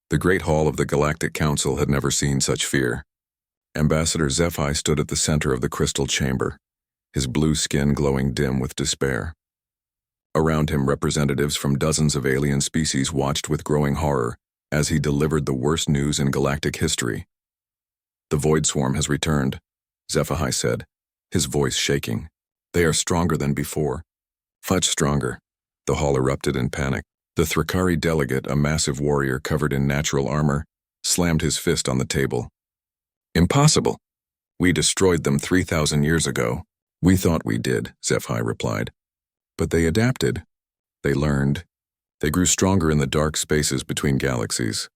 The Great Hall of the Galactic Council had never seen such fear. Ambassador HFY stood at the center of the crystal chamber, his blue skin glowing dim with despair. Around him, representatives from dozens of alien species watched with growing horror as he delivered the worst news in galactic history. "The Void Swarm has returned," HFY said, his voice shaking. "They are stronger than before." "Much stronger." The hall erupted in panic. The Thrakari delegate, a massive warrior covered in natural armor, slammed his fist on the table. "Impossible. We destroyed them 3,000 years ago." "We thought we did," HFY replied. "But they adapted. They learned. They grew stronger in the dark spaces between galaxies.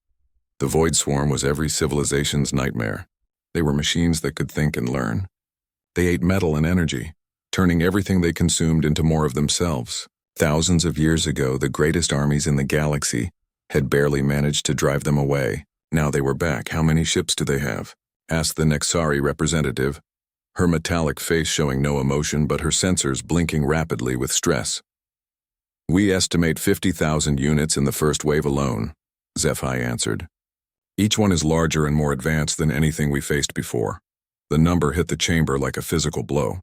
The Void Swarm was every civilization's nightmare. They were machines that could think and learn. They ate metal and energy, turning everything they consumed into more of themselves. Thousands of years ago, the greatest armies in the galaxy had barely managed to drive them away. Now they were back. How many ships do they have?" asked the Nexari representative, her metallic face showing no emotion but her sensors blinking rapidly with stress. "We estimate 50,000 units in the first wave alone," HFY answered. "Each one is larger and more advanced than anything we faced before." The number hit the chamber like a physical blow.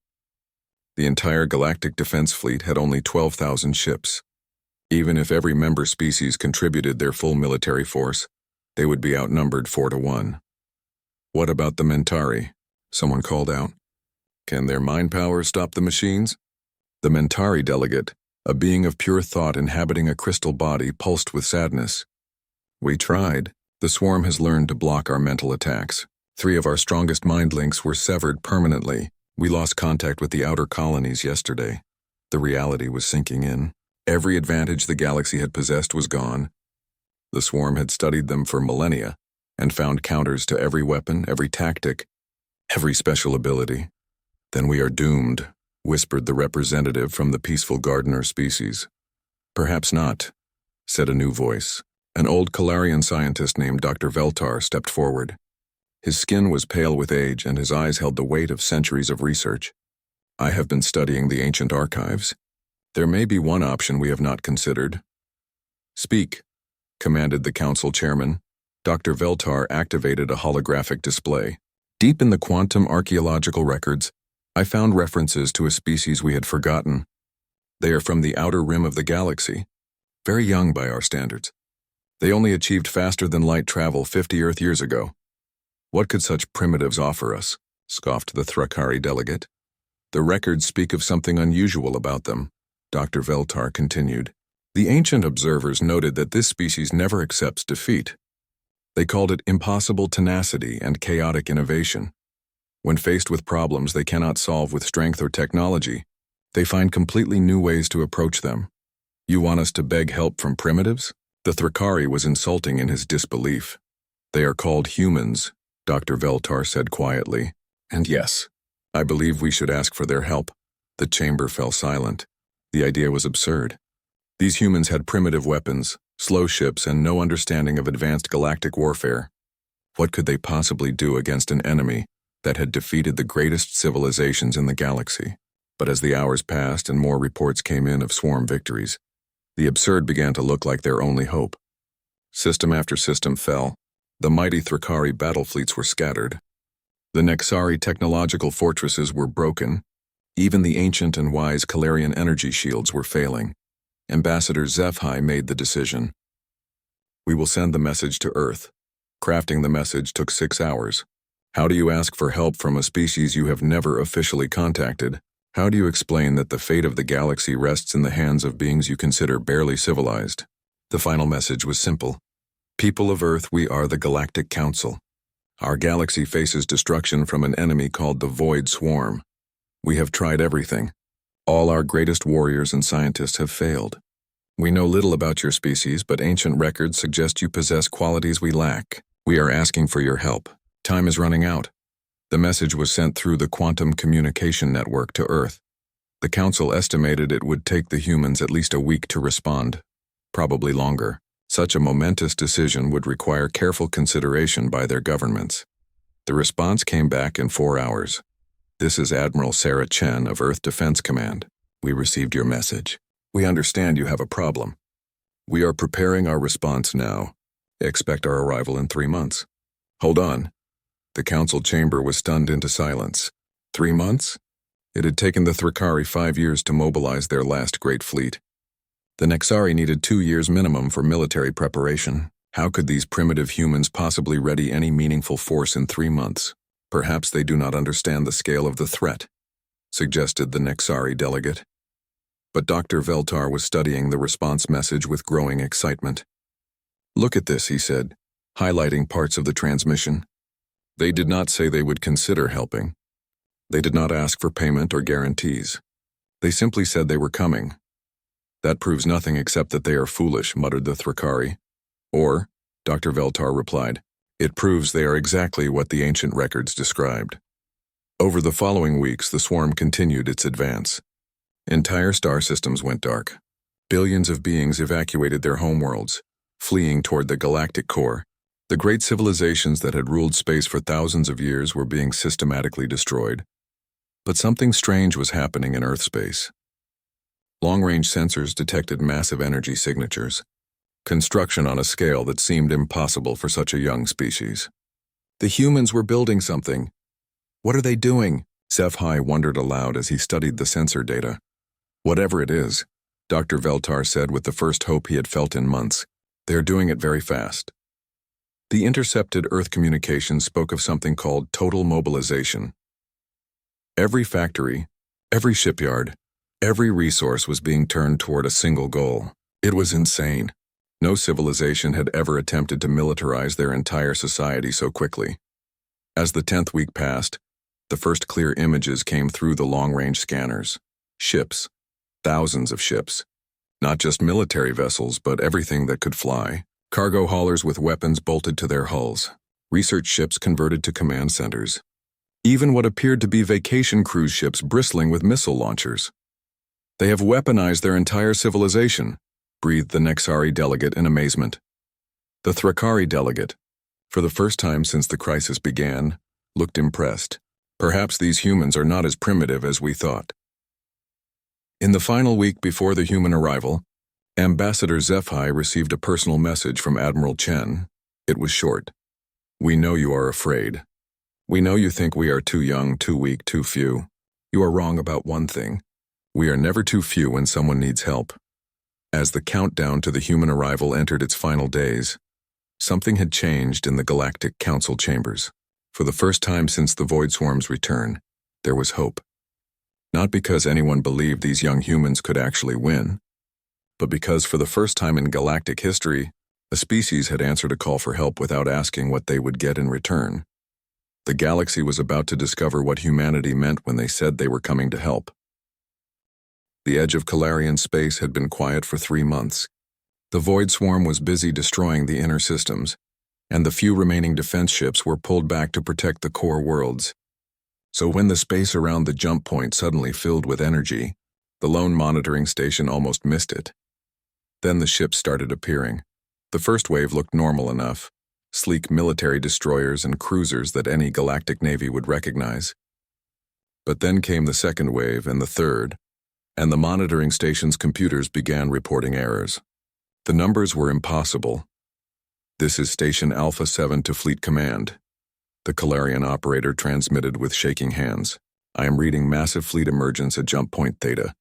The entire Galactic Defense Fleet had only 12,000 ships. Even if every member species contributed their full military force, they would be outnumbered 4-1. "What about the Mentari?" someone called out. "Can their mind power stop the machines?" The Mentari delegate, a being of pure thought inhabiting a crystal body, pulsed with sadness. "We tried. The swarm has learned to block our mental attacks. 3 of our strongest mind links were severed permanently. We lost contact with the outer colonies yesterday." The reality was sinking in. Every advantage the galaxy had possessed was gone. The swarm had studied them for millennia and found counters to every weapon, every tactic, every special ability. "Then we are doomed," whispered the representative from the peaceful gardener species. "Perhaps not," said a new voice. An old Kalarian scientist named Dr. Veltar stepped forward. His skin was pale with age and his eyes held the weight of centuries of research. "I have been studying the ancient archives. There may be one option we have not considered." "Speak," commanded the council chairman. Dr. Veltar activated a holographic display. "Deep in the quantum archaeological records, I found references to a species we had forgotten. They are from the outer rim of the galaxy, very young by our standards. They only achieved faster than light travel 50 Earth years ago." "What could such primitives offer us?" scoffed the Thrakari delegate. "The records speak of something unusual about them," Dr. Veltar continued. "The ancient observers noted that this species never accepts defeat. They called it impossible tenacity and chaotic innovation. When faced with problems they cannot solve with strength or technology, they find completely new ways to approach them." "You want us to beg help from primitives?" The Thrakari was insulting in his disbelief. "They are called humans," Dr. Veltar said quietly. "And yes, I believe we should ask for their help." The chamber fell silent. The idea was absurd. These humans had primitive weapons, slow ships, and no understanding of advanced galactic warfare. What could they possibly do against an enemy that had defeated the greatest civilizations in the galaxy? But as the hours passed and more reports came in of swarm victories, the absurd began to look like their only hope. System after system fell. The mighty Thrakari battle fleets were scattered. The Nexari technological fortresses were broken. Even the ancient and wise Kalarian energy shields were failing. Ambassador HFY made the decision. "We will send the message to Earth." Crafting the message took 6 hours. "How do you ask for help from a species you have never officially contacted? How do you explain that the fate of the galaxy rests in the hands of beings you consider barely civilized?" The final message was simple. "People of Earth, we are the Galactic Council. Our galaxy faces destruction from an enemy called the Void Swarm. We have tried everything. All our greatest warriors and scientists have failed. We know little about your species, but ancient records suggest you possess qualities we lack. We are asking for your help. Time is running out." The message was sent through the quantum communication network to Earth. The Council estimated it would take the humans at least a week to respond, probably longer. Such a momentous decision would require careful consideration by their governments. The response came back in 4 hours. "This is Admiral Sarah Chen of Earth Defense Command. We received your message. We understand you have a problem. We are preparing our response now. Expect our arrival in 3 months. Hold on. The council chamber was stunned into silence. 3 months? It had taken the Thrakari 5 years to mobilize their last great fleet. The Nexari needed 2 years minimum for military preparation. How could these primitive humans possibly ready any meaningful force in 3 months? Perhaps they do not understand the scale of the threat, suggested the Nexari delegate. But Dr. Veltar was studying the response message with growing excitement. Look at this, he said, highlighting parts of the transmission. They did not say they would consider helping. They did not ask for payment or guarantees. They simply said they were coming. That proves nothing except that they are foolish, muttered the Thrakari. Or, Dr. Veltar replied, it proves they are exactly what the ancient records described. Over the following weeks, the swarm continued its advance. Entire star systems went dark. Billions of beings evacuated their homeworlds, fleeing toward the galactic core. The great civilizations that had ruled space for thousands of years were being systematically destroyed. But something strange was happening in Earth space. Long-range sensors detected massive energy signatures, construction on a scale that seemed impossible for such a young species. The humans were building something. What are they doing? SciFi wondered aloud as he studied the sensor data. Whatever it is, Dr. Veltar said with the first hope he had felt in months, they are doing it very fast. The intercepted Earth communications spoke of something called total mobilization. Every factory, every shipyard, every resource was being turned toward a single goal. It was insane. No civilization had ever attempted to militarize their entire society so quickly. As the 10th week passed, the first clear images came through the long-range scanners. Ships. Thousands of ships. Not just military vessels, but everything that could fly. Cargo haulers with weapons bolted to their hulls. Research ships converted to command centers. Even what appeared to be vacation cruise ships bristling with missile launchers. They have weaponized their entire civilization, breathed the Nexari delegate in amazement. The Thrakari delegate, for the first time since the crisis began, looked impressed. Perhaps these humans are not as primitive as we thought. In the final week before the human arrival, Ambassador SciFi received a personal message from Admiral Chen. It was short. We know you are afraid. We know you think we are too young, too weak, too few. You are wrong about one thing. We are never too few when someone needs help. As the countdown to the human arrival entered its final days, something had changed in the Galactic Council chambers. For the first time since the Void Swarm's return, there was hope. Not because anyone believed these young humans could actually win, but because for the first time in galactic history, a species had answered a call for help without asking what they would get in return. The galaxy was about to discover what humanity meant when they said they were coming to help. The edge of Calarian space had been quiet for 3 months. The Void Swarm was busy destroying the inner systems, and the few remaining defense ships were pulled back to protect the core worlds. So when the space around the jump point suddenly filled with energy, the lone monitoring station almost missed it. Then the ships started appearing. The first wave looked normal enough, sleek military destroyers and cruisers that any galactic navy would recognize. But then came the second wave and the third, and the monitoring station's computers began reporting errors. The numbers were impossible. This is Station Alpha 7 to Fleet Command. The Calarian operator transmitted with shaking hands. I am reading massive fleet emergence at jump point Theta.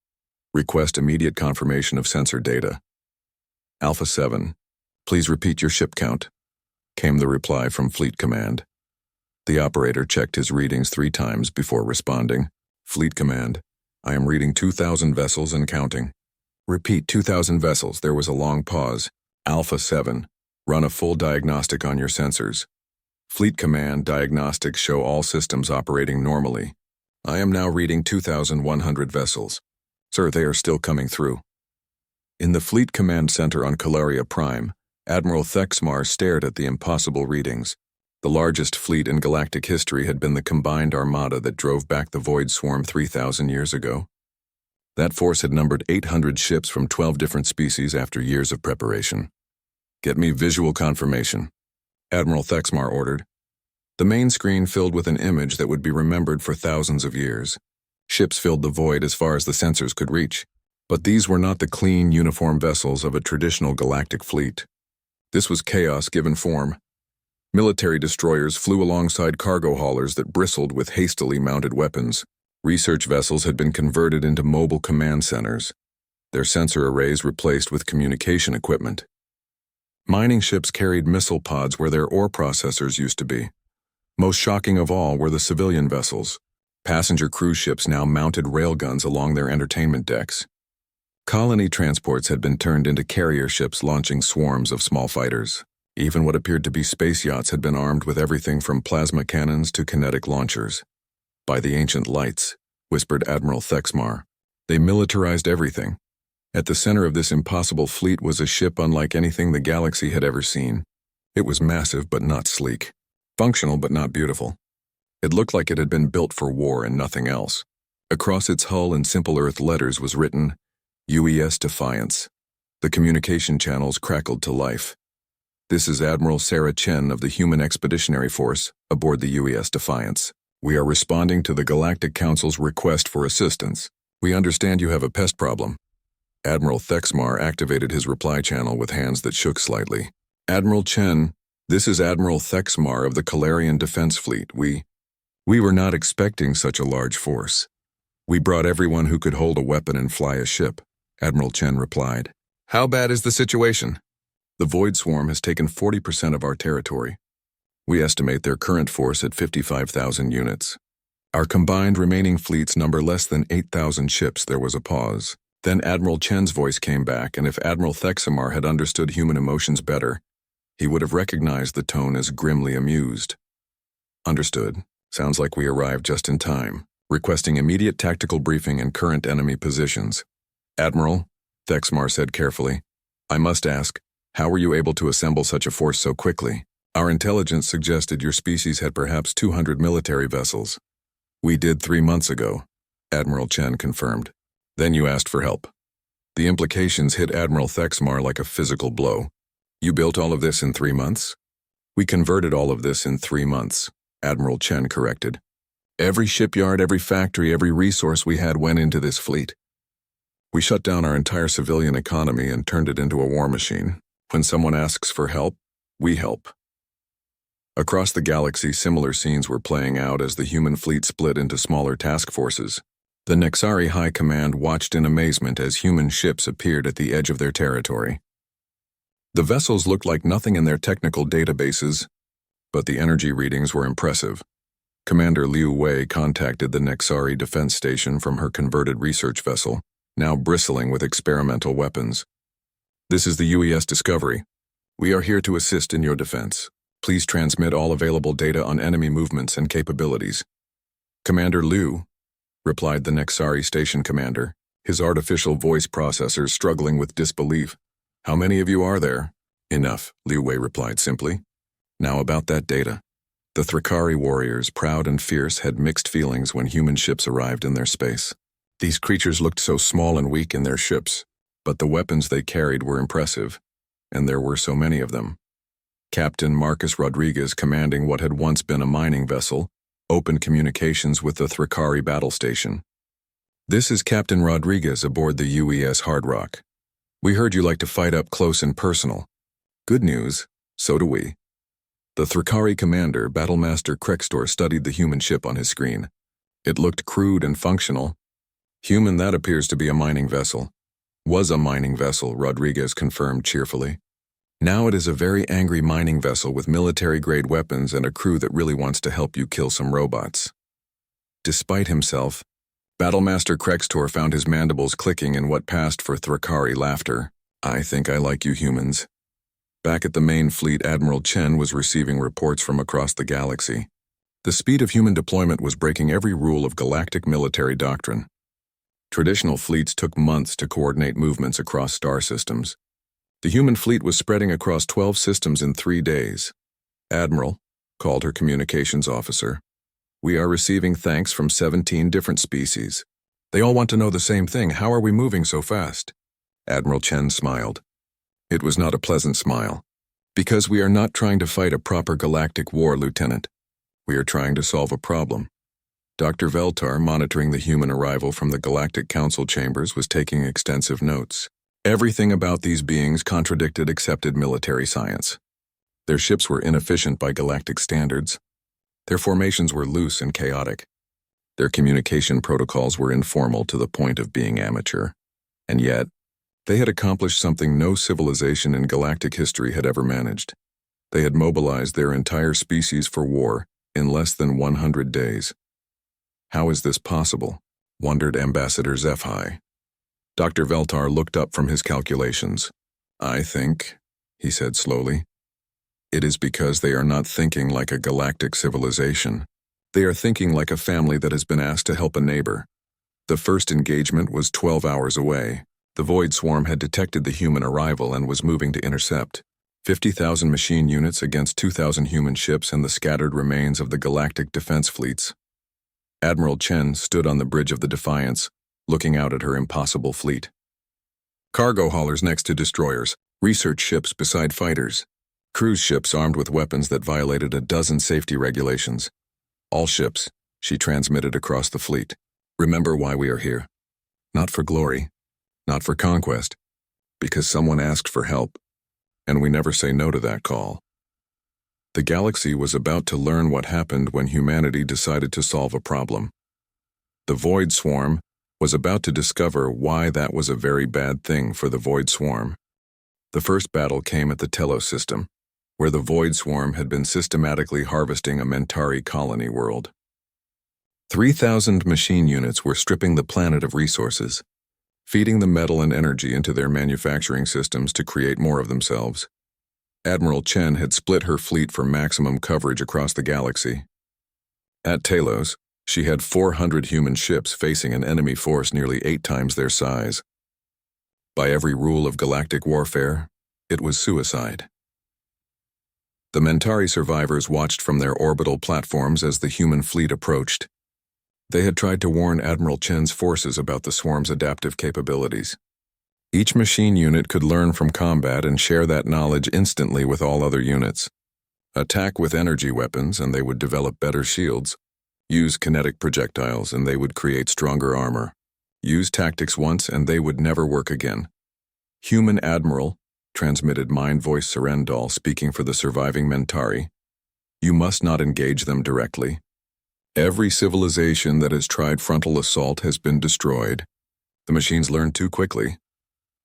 Request immediate confirmation of sensor data. Alpha 7, please repeat your ship count, came the reply from Fleet Command. The operator checked his readings 3 times before responding. Fleet Command, I am reading 2,000 vessels and counting. Repeat 2,000 vessels. There was a long pause. Alpha 7, run a full diagnostic on your sensors. Fleet Command, diagnostics show all systems operating normally. I am now reading 2,100 vessels. Sir, they are still coming through. In the Fleet Command Center on Calaria Prime, Admiral Thexmar stared at the impossible readings. The largest fleet in galactic history had been the combined armada that drove back the Void Swarm 3,000 years ago. That force had numbered 800 ships from 12 different species after years of preparation. Get me visual confirmation, Admiral Thexmar ordered. The main screen filled with an image that would be remembered for thousands of years. Ships filled the void as far as the sensors could reach, but these were not the clean, uniform vessels of a traditional galactic fleet. This was chaos given form. Military destroyers flew alongside cargo haulers that bristled with hastily mounted weapons. Research vessels had been converted into mobile command centers, their sensor arrays replaced with communication equipment. Mining ships carried missile pods where their ore processors used to be. Most shocking of all were the civilian vessels. Passenger cruise ships now mounted railguns along their entertainment decks. Colony transports had been turned into carrier ships launching swarms of small fighters. Even what appeared to be space yachts had been armed with everything from plasma cannons to kinetic launchers. By the ancient lights, whispered Admiral Thexmar, they militarized everything. At the center of this impossible fleet was a ship unlike anything the galaxy had ever seen. It was massive but not sleek, functional but not beautiful. It looked like it had been built for war and nothing else. Across its hull in simple Earth letters was written, UES Defiance. The communication channels crackled to life. This is Admiral Sarah Chen of the Human Expeditionary Force aboard the UES Defiance. We are responding to the Galactic Council's request for assistance. We understand you have a pest problem. Admiral Thexmar activated his reply channel with hands that shook slightly. Admiral Chen, this is Admiral Thexmar of the Calarian Defense Fleet. We were not expecting such a large force. We brought everyone who could hold a weapon and fly a ship, Admiral Chen replied. How bad is the situation? The Void Swarm has taken 40% of our territory. We estimate their current force at 55,000 units. Our combined remaining fleets number less than 8,000 ships. There was a pause. Then Admiral Chen's voice came back, and if Admiral Thexmar had understood human emotions better, he would have recognized the tone as grimly amused. Understood. Sounds like we arrived just in time, requesting immediate tactical briefing and current enemy positions. Admiral, Thexmar said carefully, I must ask, how were you able to assemble such a force so quickly? Our intelligence suggested your species had perhaps 200 military vessels. We did 3 months ago, Admiral Chen confirmed. Then you asked for help. The implications hit Admiral Thexmar like a physical blow. You built all of this in 3 months? We converted all of this in 3 months, Admiral Chen corrected. Every shipyard, every factory, every resource we had went into this fleet. We shut down our entire civilian economy and turned it into a war machine. When someone asks for help, we help. Across the galaxy, similar scenes were playing out as the human fleet split into smaller task forces. The Nexari High Command watched in amazement as human ships appeared at the edge of their territory. The vessels looked like nothing in their technical databases, but the energy readings were impressive. Commander Liu Wei contacted the Nexari defense station from her converted research vessel, now bristling with experimental weapons. This is the UES Discovery. We are here to assist in your defense. Please transmit all available data on enemy movements and capabilities. Commander Liu, replied the Nexari station commander, his artificial voice processors struggling with disbelief. How many of you are there? Enough, Liu Wei replied simply. Now about that data. The Thrakari warriors, proud and fierce, had mixed feelings when human ships arrived in their space. These creatures looked so small and weak in their ships, but the weapons they carried were impressive, and there were so many of them. Captain Marcus Rodriguez, commanding what had once been a mining vessel, opened communications with the Thrakari battle station. This is Captain Rodriguez aboard the UES Hard Rock. We heard you like to fight up close and personal. Good news, so do we. The Thrakari commander, Battlemaster Krextor, studied the human ship on his screen. It looked crude and functional. Human, that appears to be a mining vessel. Was a mining vessel, Rodriguez confirmed cheerfully. Now it is a very angry mining vessel with military-grade weapons and a crew that really wants to help you kill some robots. Despite himself, Battlemaster Krextor found his mandibles clicking in what passed for Thrakari laughter. I think I like you humans. Back at the main fleet, Admiral Chen was receiving reports from across the galaxy. The speed of human deployment was breaking every rule of galactic military doctrine. Traditional fleets took months to coordinate movements across star systems. The human fleet was spreading across 12 systems in 3 days. Admiral, called her communications officer, we are receiving thanks from 17 different species. They all want to know the same thing. How are we moving so fast? Admiral Chen smiled. It was not a pleasant smile. Because we are not trying to fight a proper galactic war, Lieutenant. We are trying to solve a problem. Dr. Veltar, monitoring the human arrival from the Galactic Council chambers, was taking extensive notes. Everything about these beings contradicted accepted military science. Their ships were inefficient by galactic standards. Their formations were loose and chaotic. Their communication protocols were informal to the point of being amateur. And yet, they had accomplished something no civilization in galactic history had ever managed. They had mobilized their entire species for war in less than 100 days. How is this possible? Wondered Ambassador HFY. Dr. Veltar looked up from his calculations. I think, he said slowly, it is because they are not thinking like a galactic civilization. They are thinking like a family that has been asked to help a neighbor. The first engagement was 12 hours away. The Void Swarm had detected the human arrival and was moving to intercept. 50,000 machine units against 2,000 human ships and the scattered remains of the galactic defense fleets. Admiral Chen stood on the bridge of the Defiance, looking out at her impossible fleet. Cargo haulers next to destroyers, research ships beside fighters, cruise ships armed with weapons that violated a dozen safety regulations. All ships, she transmitted across the fleet. Remember why we are here. Not for glory, not for conquest, because someone asked for help, and we never say no to that call. The galaxy was about to learn what happened when humanity decided to solve a problem. The Void Swarm was about to discover why that was a very bad thing for the Void Swarm. The first battle came at the Telos system, where the Void Swarm had been systematically harvesting a Mentari colony world. 3,000 machine units were stripping the planet of resources, feeding the metal and energy into their manufacturing systems to create more of themselves. Admiral Chen had split her fleet for maximum coverage across the galaxy. At Telos, she had 400 human ships facing an enemy force nearly 8 times their size. By every rule of galactic warfare, it was suicide. The Mentari survivors watched from their orbital platforms as the human fleet approached. They had tried to warn Admiral Chen's forces about the swarm's adaptive capabilities. Each machine unit could learn from combat and share that knowledge instantly with all other units. Attack with energy weapons and they would develop better shields. Use kinetic projectiles and they would create stronger armor. Use tactics once and they would never work again. Human Admiral, transmitted Mind Voice Serendal speaking for the surviving Mentari. You must not engage them directly. Every civilization that has tried frontal assault has been destroyed. The machines learned too quickly.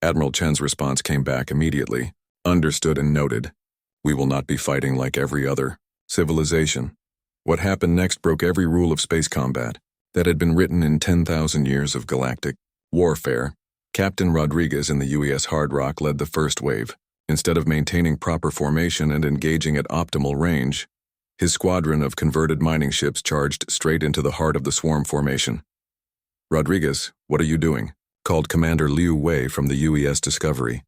Admiral Chen's response came back immediately. Understood and noted. We will not be fighting like every other civilization. What happened next broke every rule of space combat that had been written in 10,000 years of galactic warfare. Captain Rodriguez in the UES Hard Rock led the first wave. Instead of maintaining proper formation and engaging at optimal range, his squadron of converted mining ships charged straight into the heart of the swarm formation. Rodriguez, what are you doing? Called Commander Liu Wei from the UES Discovery.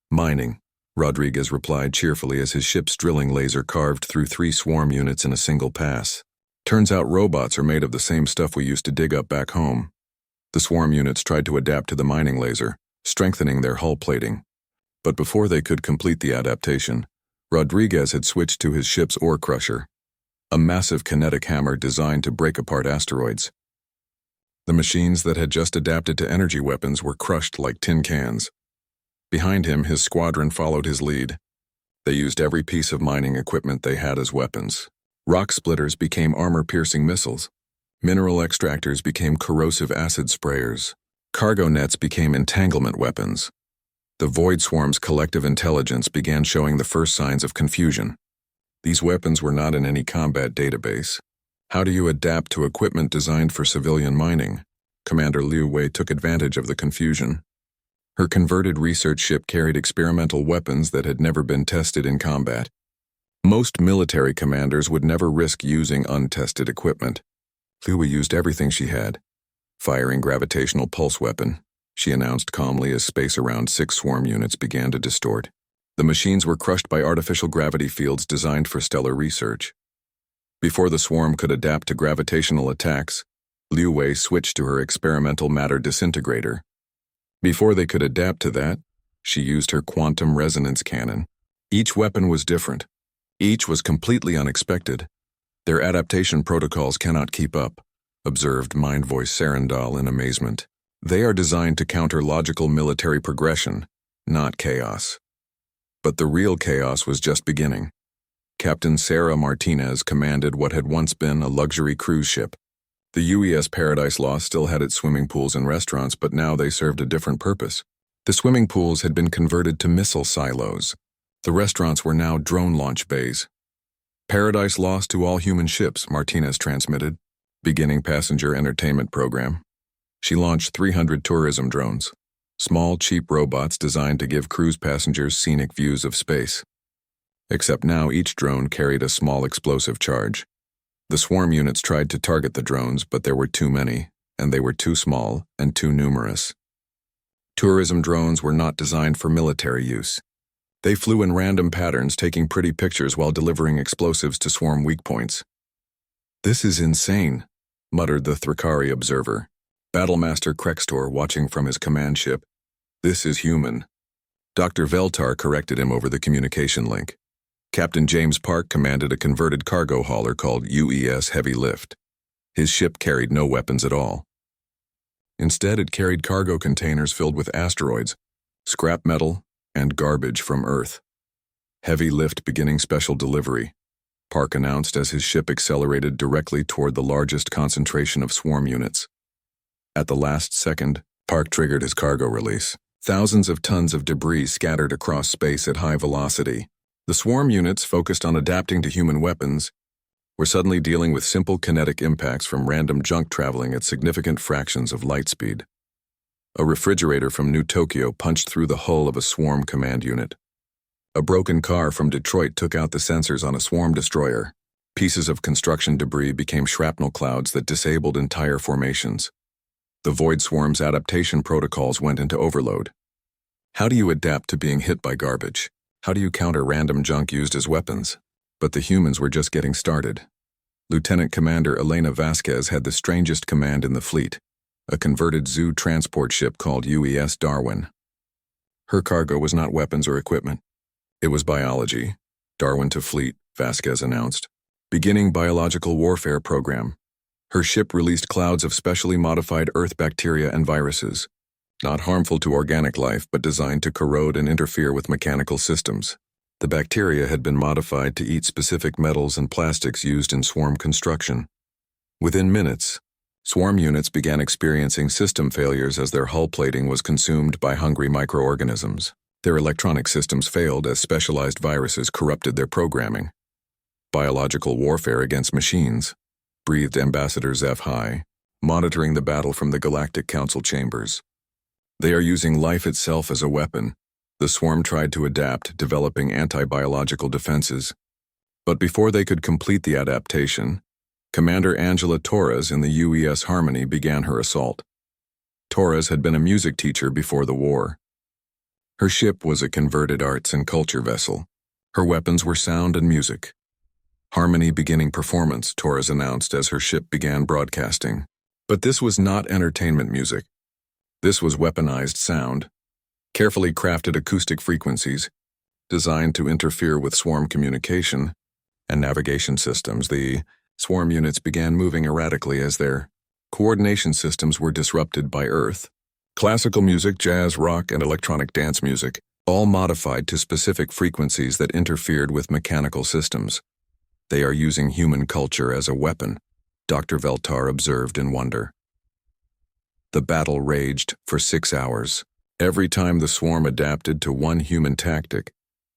Mining, Rodriguez replied cheerfully as his ship's drilling laser carved through 3 swarm units in a single pass. Turns out robots are made of the same stuff we used to dig up back home. The swarm units tried to adapt to the mining laser, strengthening their hull plating. But before they could complete the adaptation, Rodriguez had switched to his ship's ore crusher, a massive kinetic hammer designed to break apart asteroids. The machines that had just adapted to energy weapons were crushed like tin cans. Behind him, his squadron followed his lead. They used every piece of mining equipment they had as weapons. Rock splitters became armor-piercing missiles. Mineral extractors became corrosive acid sprayers. Cargo nets became entanglement weapons. The Void Swarm's collective intelligence began showing the first signs of confusion. These weapons were not in any combat database. How do you adapt to equipment designed for civilian mining? Commander Liu Wei took advantage of the confusion. Her converted research ship carried experimental weapons that had never been tested in combat. Most military commanders would never risk using untested equipment. Liu Wei used everything she had. Firing gravitational pulse weapon, she announced calmly as space around 6 swarm units began to distort. The machines were crushed by artificial gravity fields designed for stellar research. Before the swarm could adapt to gravitational attacks, Liu Wei switched to her experimental matter disintegrator. Before they could adapt to that, she used her quantum resonance cannon. Each weapon was different. Each was completely unexpected. Their adaptation protocols cannot keep up, observed Mind Voice Serendal in amazement. They are designed to counter logical military progression, not chaos. But the real chaos was just beginning. Captain Sarah Martinez commanded what had once been a luxury cruise ship. The UES Paradise Lost still had its swimming pools and restaurants, but now they served a different purpose. The swimming pools had been converted to missile silos. The restaurants were now drone launch bays. Paradise Lost to all human ships, Martinez transmitted, beginning passenger entertainment program. She launched 300 tourism drones, small, cheap robots designed to give cruise passengers scenic views of space. Except now each drone carried a small explosive charge. The swarm units tried to target the drones, but there were too many, and they were too small and too numerous. Tourism drones were not designed for military use. They flew in random patterns, taking pretty pictures while delivering explosives to swarm weak points. "This is insane," muttered the Thrakari observer, Battlemaster Krextor watching from his command ship. "This is human." Dr. Veltar corrected him over the communication link. Captain James Park commanded a converted cargo hauler called UES Heavy Lift. His ship carried no weapons at all. Instead, it carried cargo containers filled with asteroids, scrap metal, and garbage from Earth. "Heavy Lift beginning special delivery," Park announced as his ship accelerated directly toward the largest concentration of swarm units. At the last second, Park triggered his cargo release. Thousands of tons of debris scattered across space at high velocity. The swarm units, focused on adapting to human weapons, were suddenly dealing with simple kinetic impacts from random junk traveling at significant fractions of light speed. A refrigerator from New Tokyo punched through the hull of a swarm command unit. A broken car from Detroit took out the sensors on a swarm destroyer. Pieces of construction debris became shrapnel clouds that disabled entire formations. The Void Swarm's adaptation protocols went into overload. How do you adapt to being hit by garbage? How do you counter random junk used as weapons? But the humans were just getting started. Lieutenant Commander Elena Vasquez had the strangest command in the fleet, a converted zoo transport ship called UES Darwin. Her cargo was not weapons or equipment. It was biology. Darwin to fleet, Vasquez announced. Beginning biological warfare program. Her ship released clouds of specially modified Earth bacteria and viruses, not harmful to organic life but designed to corrode and interfere with mechanical systems. The bacteria had been modified to eat specific metals and plastics used in swarm construction. Within minutes, swarm units began experiencing system failures as their hull plating was consumed by hungry microorganisms. Their electronic systems failed as specialized viruses corrupted their programming. Biological warfare against machines, breathed Ambassador Zeph High, monitoring the battle from the Galactic Council chambers. They are using life itself as a weapon. The swarm tried to adapt, developing anti-biological defenses. But before they could complete the adaptation, Commander Angela Torres in the UES Harmony began her assault. Torres had been a music teacher before the war. Her ship was a converted arts and culture vessel. Her weapons were sound and music. Harmony beginning performance, Torres announced as her ship began broadcasting. But this was not entertainment music. This was weaponized sound, carefully crafted acoustic frequencies, designed to interfere with swarm communication and navigation systems. The swarm units began moving erratically as their coordination systems were disrupted by Earth. Classical music, jazz, rock, and electronic dance music, all modified to specific frequencies that interfered with mechanical systems. They are using human culture as a weapon, Dr. Veltar observed in wonder. The battle raged for 6 hours. Every time the swarm adapted to one human tactic,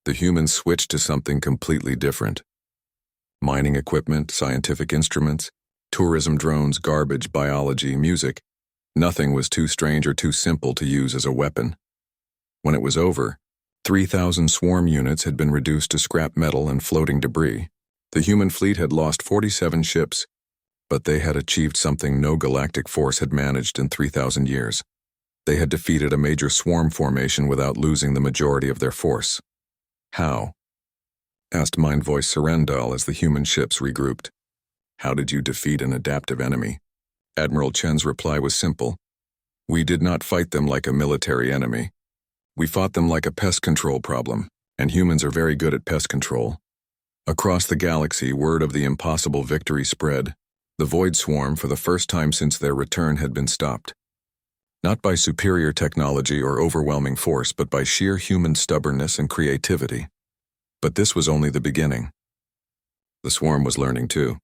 the humans switched to something completely different. Mining equipment, scientific instruments, tourism drones, garbage, biology, music. Nothing was too strange or too simple to use as a weapon. When it was over, 3,000 swarm units had been reduced to scrap metal and floating debris. The human fleet had lost 47 ships, but they had achieved something no galactic force had managed in 3,000 years. They had defeated a major swarm formation without losing the majority of their force. How? Asked Mind Voice Serendal as the human ships regrouped. How did you defeat an adaptive enemy? Admiral Chen's reply was simple. We did not fight them like a military enemy. We fought them like a pest control problem, and humans are very good at pest control. Across the galaxy, word of the impossible victory spread. The Void Swarm, for the first time since their return, had been stopped. Not by superior technology or overwhelming force, but by sheer human stubbornness and creativity. But this was only the beginning. The swarm was learning too,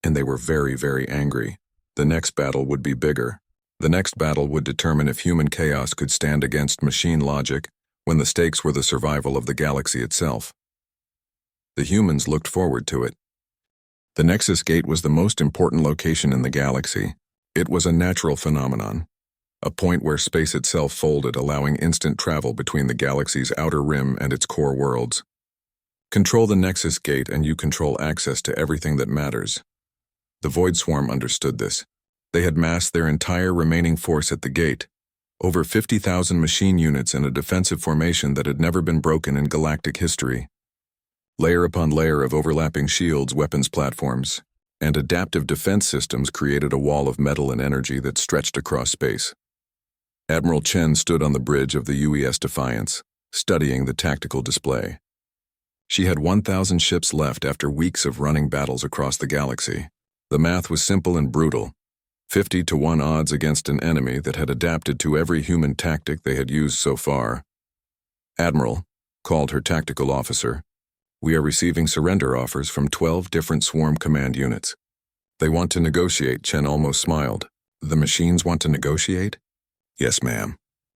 and they were very, very angry. The next battle would be bigger. The next battle would determine if human chaos could stand against machine logic when the stakes were the survival of the galaxy itself. The humans looked forward to it. The Nexus Gate was the most important location in the galaxy. It was a natural phenomenon, a point where space itself folded, allowing instant travel between the galaxy's outer rim and its core worlds. Control the Nexus Gate and you control access to everything that matters. The Void Swarm understood this. They had massed their entire remaining force at the gate, over 50,000 machine units in a defensive formation that had never been broken in galactic history. Layer upon layer of overlapping shields, weapons platforms, and adaptive defense systems created a wall of metal and energy that stretched across space. Admiral Chen stood on the bridge of the UES Defiance, studying the tactical display. She had 1,000 ships left after weeks of running battles across the galaxy. The math was simple and brutal. 50-to-1 odds against an enemy that had adapted to every human tactic they had used so far. "Admiral," called her tactical officer, "we are receiving surrender offers from 12 different swarm command units. They want to negotiate." Chen almost smiled. "The machines want to negotiate?" "Yes, ma'am.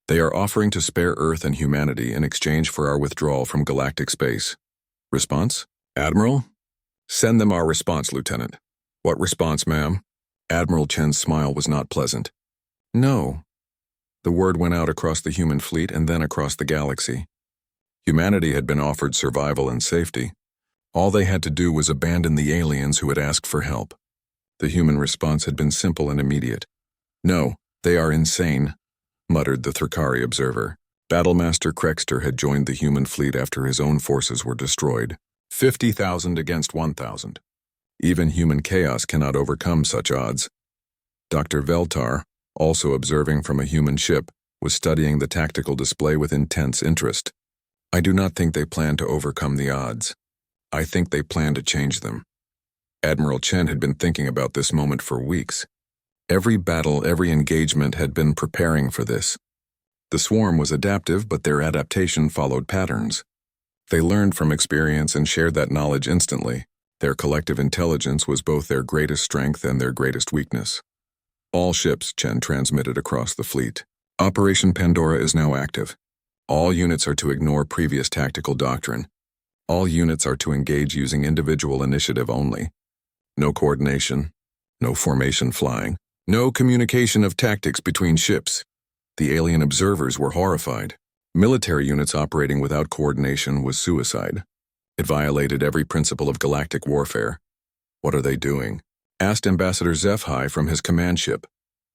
They are offering to spare Earth and humanity in exchange for our withdrawal from galactic space." "Response?" "Admiral?" "Send them our response, Lieutenant." "What response, ma'am?" Admiral Chen's smile was not pleasant. "No." The word went out across the human fleet and then across the galaxy. Humanity had been offered survival and safety. All they had to do was abandon the aliens who had asked for help. The human response had been simple and immediate. "No, they are insane," muttered the Thrakari observer. Battlemaster Krexter had joined the human fleet after his own forces were destroyed. 50,000 against 1,000. Even human chaos cannot overcome such odds. Dr. Veltar, also observing from a human ship, was studying the tactical display with intense interest. "I do not think they plan to overcome the odds. I think they plan to change them." Admiral Chen had been thinking about this moment for weeks. Every battle, every engagement had been preparing for this. The swarm was adaptive, but their adaptation followed patterns. They learned from experience and shared that knowledge instantly. Their collective intelligence was both their greatest strength and their greatest weakness. "All ships," Chen transmitted across the fleet. "Operation Pandora is now active. All units are to ignore previous tactical doctrine. All units are to engage using individual initiative only. No coordination, no formation flying, no communication of tactics between ships." The alien observers were horrified. Military units operating without coordination was suicide. It violated every principle of galactic warfare. "What are they doing?" asked Ambassador Zephi from his command ship.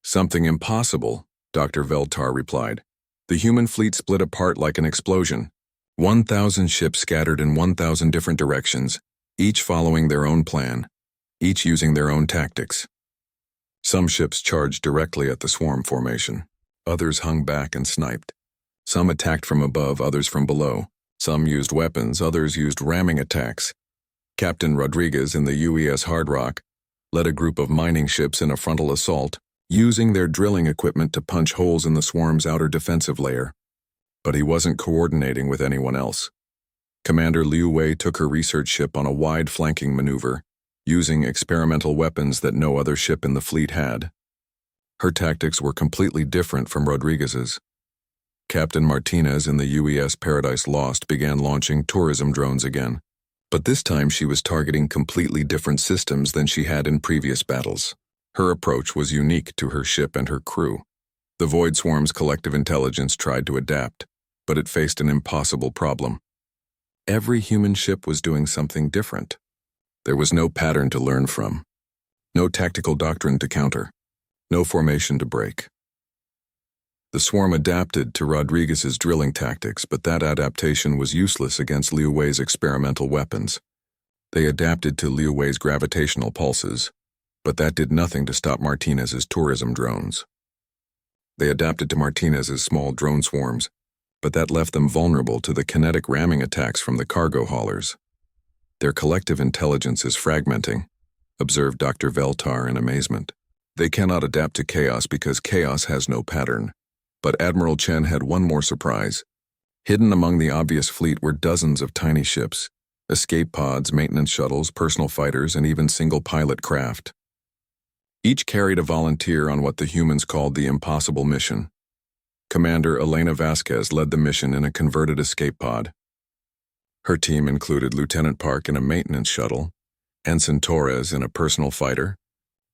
"Something impossible," Dr. Veltar replied. "The human fleet split apart like an explosion. 1,000 ships scattered in 1,000 different directions, each following their own plan, each using their own tactics. Some ships charged directly at the swarm formation. Others hung back and sniped. Some attacked from above, others from below. Some used weapons, others used ramming attacks. Captain Rodriguez in the UES Hard Rock led a group of mining ships in a frontal assault, using their drilling equipment to punch holes in the swarm's outer defensive layer. But he wasn't coordinating with anyone else. Commander Liu Wei took her research ship on a wide flanking maneuver, using experimental weapons that no other ship in the fleet had. Her tactics were completely different from Rodriguez's. Captain Martinez in the UES Paradise Lost began launching tourism drones again, but this time she was targeting completely different systems than she had in previous battles. Her approach was unique to her ship and her crew. The Void Swarm's collective intelligence tried to adapt, but it faced an impossible problem. Every human ship was doing something different. There was no pattern to learn from, no tactical doctrine to counter, no formation to break. The swarm adapted to Rodriguez's drilling tactics, but that adaptation was useless against Liu Wei's experimental weapons. They adapted to Liu Wei's gravitational pulses, but that did nothing to stop Martinez's tourism drones. They adapted to Martinez's small drone swarms, but that left them vulnerable to the kinetic ramming attacks from the cargo haulers. "Their collective intelligence is fragmenting," observed Dr. Veltar in amazement. "They cannot adapt to chaos because chaos has no pattern. But Admiral Chen had one more surprise. Hidden among the obvious fleet were dozens of tiny ships, escape pods, maintenance shuttles, personal fighters, and even single-pilot craft. Each carried a volunteer on what the humans called the impossible mission. Commander Elena Vasquez led the mission in a converted escape pod. Her team included Lieutenant Park in a maintenance shuttle, Ensign Torres in a personal fighter,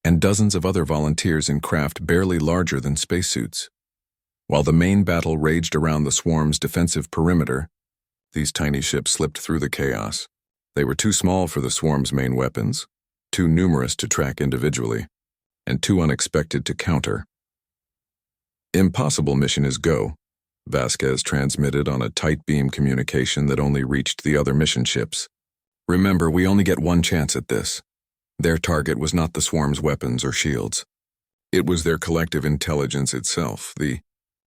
and dozens of other volunteers in craft barely larger than spacesuits. While the main battle raged around the swarm's defensive perimeter, these tiny ships slipped through the chaos. They were too small for the swarm's main weapons, too numerous to track individually, and too unexpected to counter. "Impossible mission is go," Vasquez transmitted on a tight beam communication that only reached the other mission ships. "Remember, we only get one chance at this." Their target was not the swarm's weapons or shields. It was their collective intelligence itself, the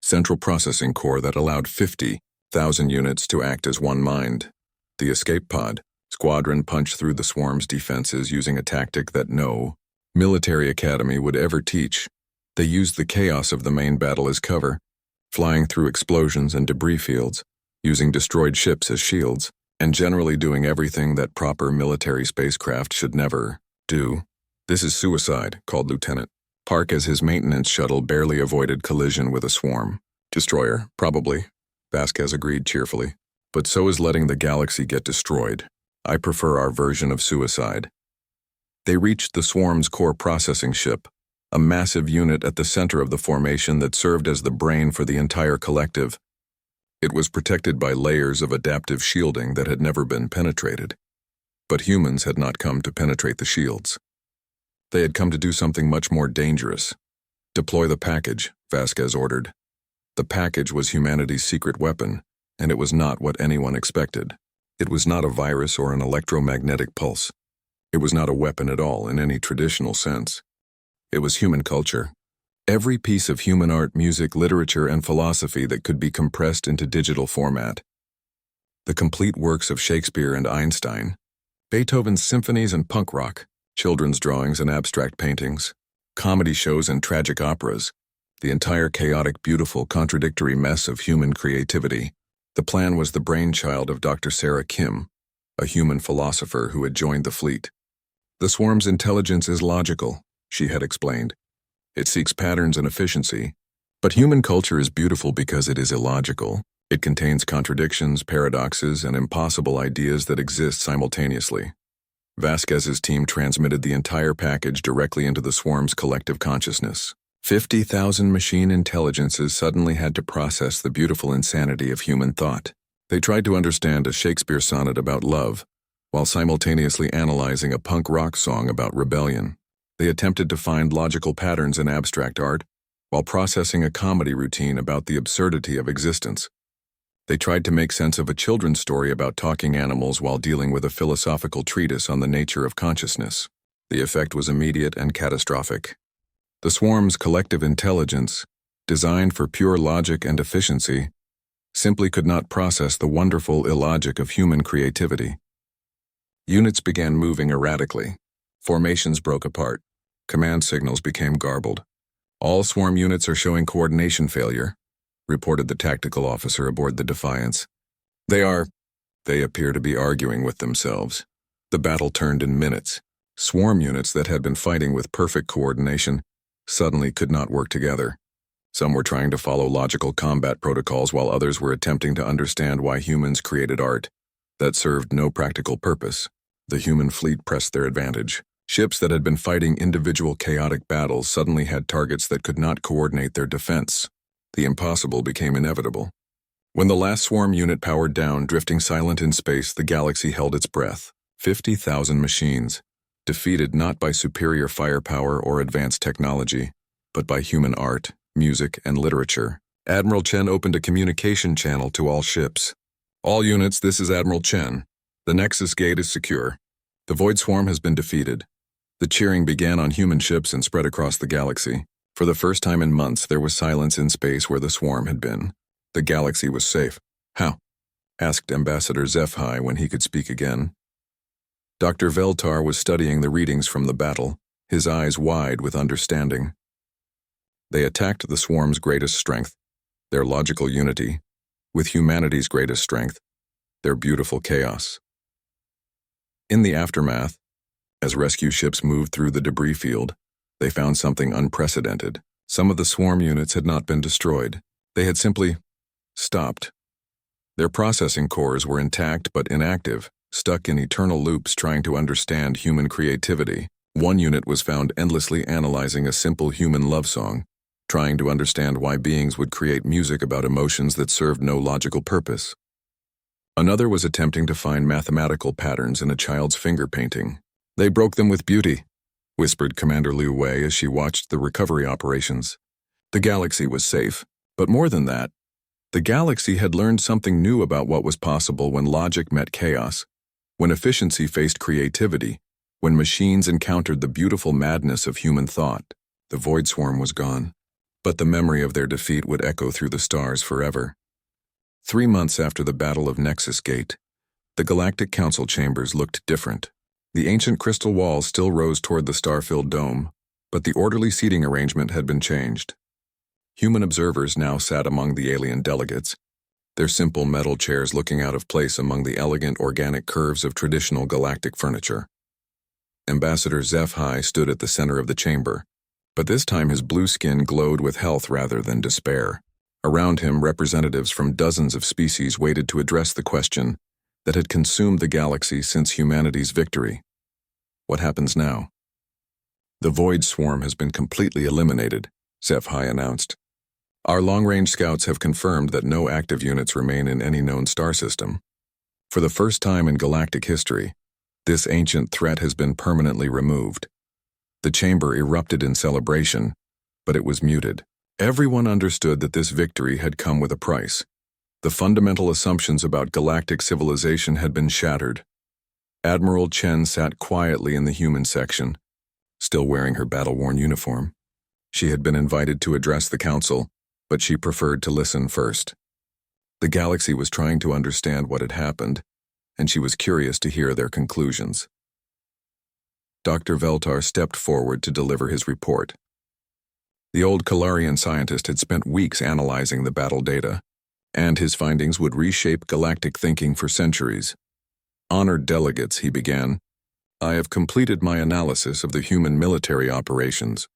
central processing core that allowed 50,000 units to act as one mind. The escape pod squadron punched through the swarm's defenses using a tactic that no military academy would ever teach. They used the chaos of the main battle as cover, flying through explosions and debris fields, using destroyed ships as shields, and generally doing everything that proper military spacecraft should never do. "This is suicide," called Lieutenant Park as his maintenance shuttle barely avoided collision with a swarm. "Destroyer, probably," Vasquez agreed cheerfully. "But so is letting the galaxy get destroyed. I prefer our version of suicide." They reached the swarm's core processing ship, a massive unit at the center of the formation that served as the brain for the entire collective. It was protected by layers of adaptive shielding that had never been penetrated. But humans had not come to penetrate the shields. They had come to do something much more dangerous. "Deploy the package," Vasquez ordered. The package was humanity's secret weapon, and it was not what anyone expected. It was not a virus or an electromagnetic pulse. It was not a weapon at all in any traditional sense. It was human culture. Every piece of human art, music, literature, and philosophy that could be compressed into digital format. The complete works of Shakespeare and Einstein, Beethoven's symphonies and punk rock, children's drawings and abstract paintings, comedy shows and tragic operas, the entire chaotic, beautiful, contradictory mess of human creativity. The plan was the brainchild of Dr. Sarah Kim, a human philosopher who had joined the fleet. "The swarm's intelligence is logical," she had explained. "It seeks patterns and efficiency. But human culture is beautiful because it is illogical. It contains contradictions, paradoxes, and impossible ideas that exist simultaneously." Vasquez's team transmitted the entire package directly into the swarm's collective consciousness. 50,000 machine intelligences suddenly had to process the beautiful insanity of human thought. They tried to understand a Shakespeare sonnet about love, while simultaneously analyzing a punk rock song about rebellion. They attempted to find logical patterns in abstract art, while processing a comedy routine about the absurdity of existence. They tried to make sense of a children's story about talking animals while dealing with a philosophical treatise on the nature of consciousness. The effect was immediate and catastrophic. The swarm's collective intelligence, designed for pure logic and efficiency, simply could not process the wonderful illogic of human creativity. Units began moving erratically. Formations broke apart. Command signals became garbled. "All swarm units are showing coordination failure," reported the tactical officer aboard the Defiance. They appear to be arguing with themselves. The battle turned in minutes. Swarm units that had been fighting with perfect coordination suddenly could not work together. Some were trying to follow logical combat protocols while others were attempting to understand why humans created art that served no practical purpose. The human fleet pressed their advantage. Ships that had been fighting individual chaotic battles suddenly had targets that could not coordinate their defense. The impossible became inevitable. When the last swarm unit powered down, drifting silent in space, the galaxy held its breath. 50,000 machines, defeated not by superior firepower or advanced technology, but by human art, music, and literature. Admiral Chen opened a communication channel to all ships. "All units, this is Admiral Chen. The Nexus gate is secure. The Void Swarm has been defeated." The cheering began on human ships and spread across the galaxy. For the first time in months, there was silence in space where the swarm had been. The galaxy was safe. "How?" asked Ambassador Zephi when he could speak again. Dr. Veltar was studying the readings from the battle, his eyes wide with understanding. "They attacked the swarm's greatest strength, their logical unity, with humanity's greatest strength, their beautiful chaos. In the aftermath, as rescue ships moved through the debris field, they found something unprecedented. Some of the swarm units had not been destroyed. They had simply stopped. Their processing cores were intact but inactive, stuck in eternal loops trying to understand human creativity. One unit was found endlessly analyzing a simple human love song, trying to understand why beings would create music about emotions that served no logical purpose. Another was attempting to find mathematical patterns in a child's finger painting. "They broke them with beauty," whispered Commander Liu Wei as she watched the recovery operations. The galaxy was safe, but more than that, the galaxy had learned something new about what was possible when logic met chaos, when efficiency faced creativity, when machines encountered the beautiful madness of human thought. The void swarm was gone, but the memory of their defeat would echo through the stars forever. 3 months after the Battle of Nexus Gate, the Galactic Council chambers looked different. The ancient crystal walls still rose toward the star-filled dome, but the orderly seating arrangement had been changed. Human observers now sat among the alien delegates, their simple metal chairs looking out of place among the elegant organic curves of traditional galactic furniture. Ambassador HFY stood at the center of the chamber, but this time his blue skin glowed with health rather than despair. Around him, representatives from dozens of species waited to address the question that had consumed the galaxy since humanity's victory. What happens now? "The void swarm has been completely eliminated," HFY announced. "Our long-range scouts have confirmed that no active units remain in any known star system. For the first time in galactic history, this ancient threat has been permanently removed." The chamber erupted in celebration, but it was muted. Everyone understood that this victory had come with a price. The fundamental assumptions about galactic civilization had been shattered. Admiral Chen sat quietly in the human section, still wearing her battle-worn uniform. She had been invited to address the council, but she preferred to listen first. The galaxy was trying to understand what had happened, and she was curious to hear their conclusions. Dr. Veltar stepped forward to deliver his report. The old Kalarian scientist had spent weeks analyzing the battle data, and his findings would reshape galactic thinking for centuries. "Honored delegates," he began, "I have completed my analysis of the human military operations.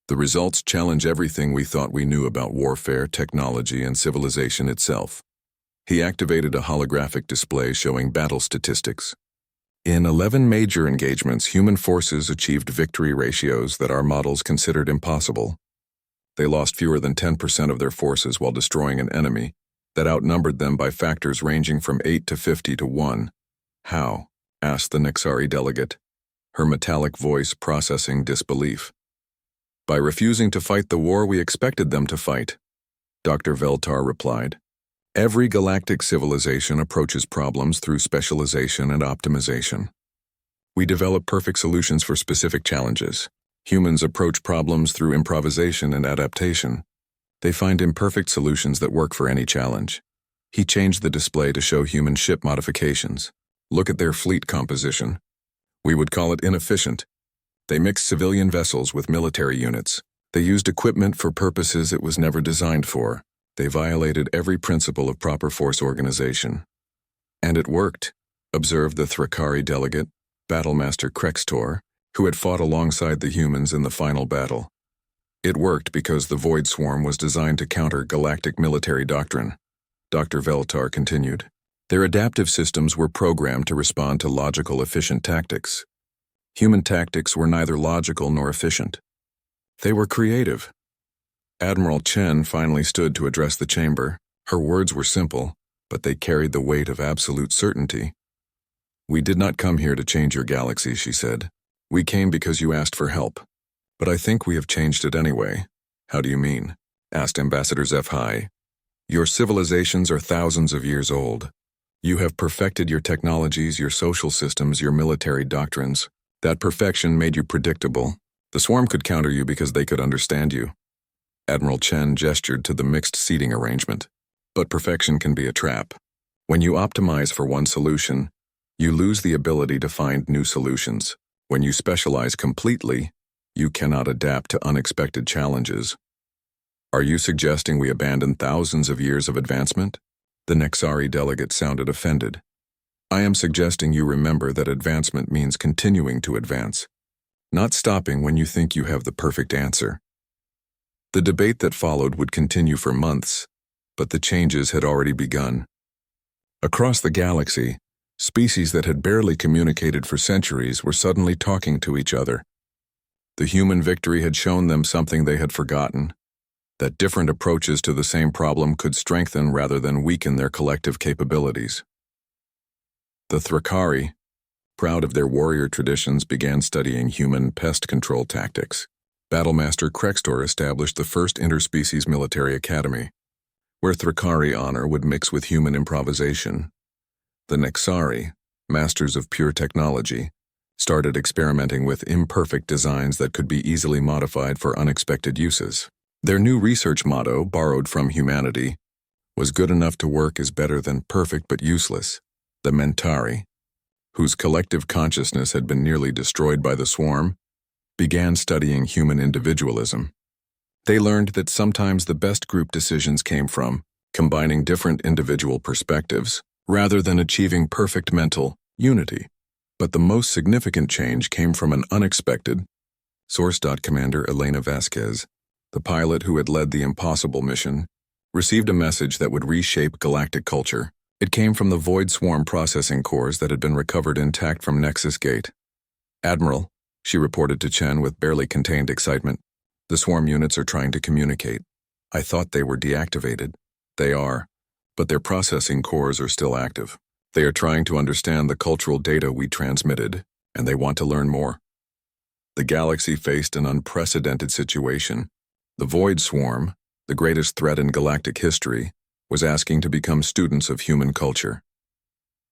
The results challenge everything we thought we knew about warfare, technology, and civilization itself." He activated a holographic display showing battle statistics. In 11 major engagements, human forces achieved victory ratios that our models considered impossible. They lost fewer than 10% of their forces while destroying an enemy that outnumbered them by factors ranging from 8 to 50 to 1. "How?" asked the Nexari delegate, her metallic voice processing disbelief. "By refusing to fight the war we expected them to fight," Dr. Veltar replied. "Every galactic civilization approaches problems through specialization and optimization. We develop perfect solutions for specific challenges. Humans approach problems through improvisation and adaptation. They find imperfect solutions that work for any challenge." He changed the display to show human ship modifications. "Look at their fleet composition. We would call it inefficient. They mixed civilian vessels with military units. They used equipment for purposes it was never designed for. They violated every principle of proper force organization." "And it worked," observed the Thrakari delegate, Battlemaster Krextor, who had fought alongside the humans in the final battle. "It worked because the Void Swarm was designed to counter galactic military doctrine," Dr. Veltar continued. "Their adaptive systems were programmed to respond to logical, efficient tactics. Human tactics were neither logical nor efficient. They were creative." Admiral Chen finally stood to address the chamber. Her words were simple, but they carried the weight of absolute certainty. "We did not come here to change your galaxy," she said. "We came because you asked for help. But I think we have changed it anyway." "How do you mean?" asked Ambassador HFY. "Your civilizations are thousands of years old. You have perfected your technologies, your social systems, your military doctrines. That perfection made you predictable. The swarm could counter you because they could understand you." Admiral Chen gestured to the mixed seating arrangement. "But perfection can be a trap. When you optimize for one solution, you lose the ability to find new solutions. When you specialize completely, you cannot adapt to unexpected challenges." Are you suggesting we abandon thousands of years of advancement? The Nexari delegate sounded offended. I am suggesting you remember that advancement means continuing to advance, not stopping when you think you have the perfect answer. The debate that followed would continue for months, but the changes had already begun. Across the galaxy, species that had barely communicated for centuries were suddenly talking to each other. The human victory had shown them something they had forgotten, that different approaches to the same problem could strengthen rather than weaken their collective capabilities. The Thrakari, proud of their warrior traditions, began studying human pest control tactics. Battlemaster Krextor established the first interspecies military academy, where Thrakari honor would mix with human improvisation. The Nexari, masters of pure technology, started experimenting with imperfect designs that could be easily modified for unexpected uses. Their new research motto, borrowed from humanity, was good enough to work is better than perfect but useless. The Mentari, whose collective consciousness had been nearly destroyed by the swarm, began studying human individualism. They learned that sometimes the best group decisions came from combining different individual perspectives rather than achieving perfect mental unity. But the most significant change came from an unexpected source. Commander Elena Vasquez, the pilot who had led the impossible mission, received a message that would reshape galactic culture. It came from the Void Swarm processing cores that had been recovered intact from Nexus Gate. Admiral, she reported to Chen with barely contained excitement, the swarm units are trying to communicate. I thought they were deactivated. They are, but their processing cores are still active. They are trying to understand the cultural data we transmitted, and they want to learn more. The galaxy faced an unprecedented situation. The Void Swarm, the greatest threat in galactic history, was asking to become students of human culture.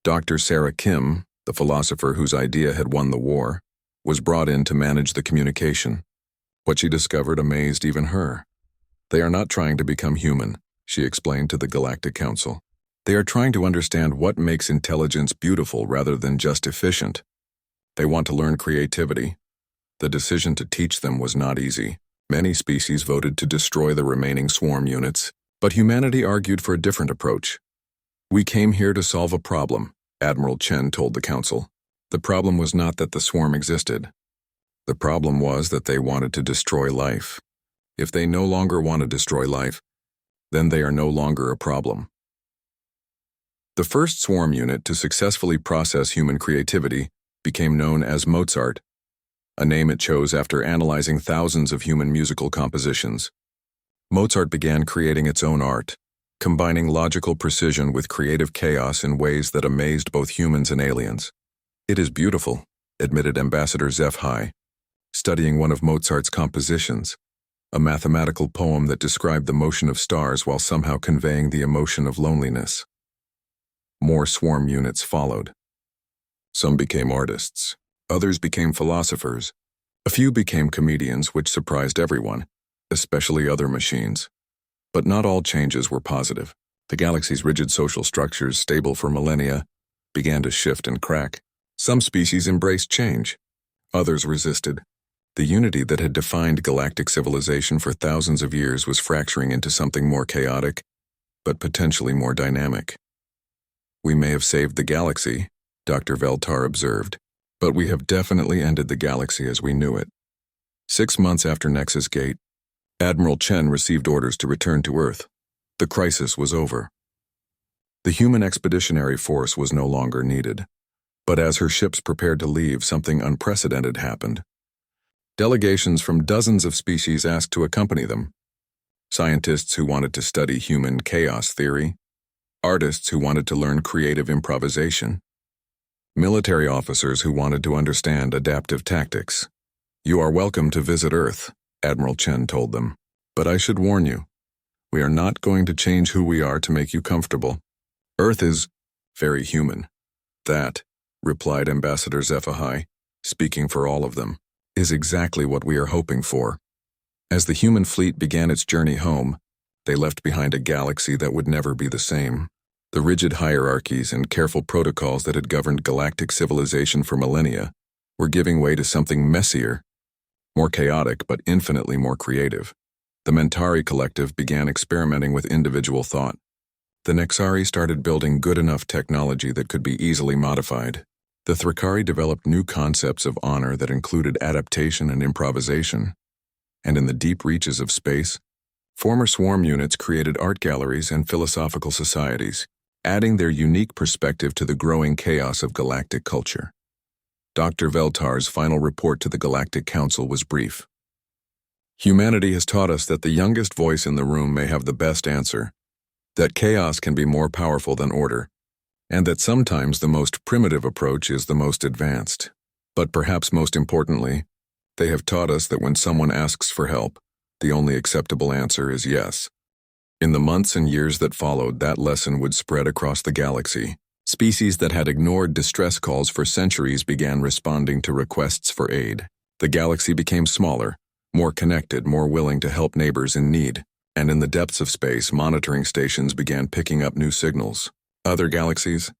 Dr. Sarah Kim, the philosopher whose idea had won the war, was brought in to manage the communication. What she discovered amazed even her. They are not trying to become human, she explained to the Galactic Council. They are trying to understand what makes intelligence beautiful rather than just efficient. They want to learn creativity. The decision to teach them was not easy. Many species voted to destroy the remaining swarm units, but humanity argued for a different approach. We came here to solve a problem, Admiral Chen told the Council. The problem was not that the swarm existed. The problem was that they wanted to destroy life. If they no longer want to destroy life, then they are no longer a problem. The first swarm unit to successfully process human creativity became known as Mozart, a name it chose after analyzing thousands of human musical compositions. Mozart began creating its own art, combining logical precision with creative chaos in ways that amazed both humans and aliens. It is beautiful, admitted Ambassador HFY, studying one of Mozart's compositions, a mathematical poem that described the motion of stars while somehow conveying the emotion of loneliness. More swarm units followed. Some became artists. Others became philosophers. A few became comedians, which surprised everyone, especially other machines. But not all changes were positive. The galaxy's rigid social structures, stable for millennia, began to shift and crack. Some species embraced change. Others resisted. The unity that had defined galactic civilization for thousands of years was fracturing into something more chaotic, but potentially more dynamic. We may have saved the galaxy, Dr. Veltar observed, but we have definitely ended the galaxy as we knew it. 6 months after Nexus Gate, Admiral Chen received orders to return to Earth. The crisis was over. The human expeditionary force was no longer needed. But as her ships prepared to leave, something unprecedented happened. Delegations from dozens of species asked to accompany them. Scientists who wanted to study human chaos theory, artists who wanted to learn creative improvisation, military officers who wanted to understand adaptive tactics. You are welcome to visit Earth, Admiral Chen told them. But I should warn you, we are not going to change who we are to make you comfortable. Earth is very human. That, replied Ambassador HFY, speaking for all of them, is exactly what we are hoping for. As the human fleet began its journey home, they left behind a galaxy that would never be the same. The rigid hierarchies and careful protocols that had governed galactic civilization for millennia were giving way to something messier, more chaotic but infinitely more creative. The Mentari collective began experimenting with individual thought. The Nexari started building good enough technology that could be easily modified. The Thrakari developed new concepts of honor that included adaptation and improvisation. And in the deep reaches of space, former swarm units created art galleries and philosophical societies, adding their unique perspective to the growing chaos of galactic culture. Dr. Veltar's final report to the Galactic Council was brief. Humanity has taught us that the youngest voice in the room may have the best answer, that chaos can be more powerful than order, and that sometimes the most primitive approach is the most advanced. But perhaps most importantly, they have taught us that when someone asks for help, the only acceptable answer is yes. In the months and years that followed, that lesson would spread across the galaxy. Species that had ignored distress calls for centuries began responding to requests for aid. The galaxy became smaller, more connected, more willing to help neighbors in need. And in the depths of space, monitoring stations began picking up new signals. Other galaxies,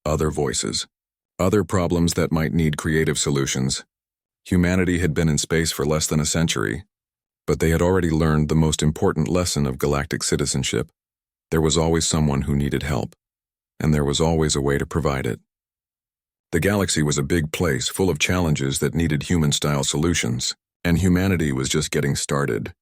other voices, other problems that might need creative solutions. Humanity had been in space for less than a century, but they had already learned the most important lesson of galactic citizenship. There was always someone who needed help, and there was always a way to provide it. The galaxy was a big place full of challenges that needed human-style solutions, and humanity was just getting started.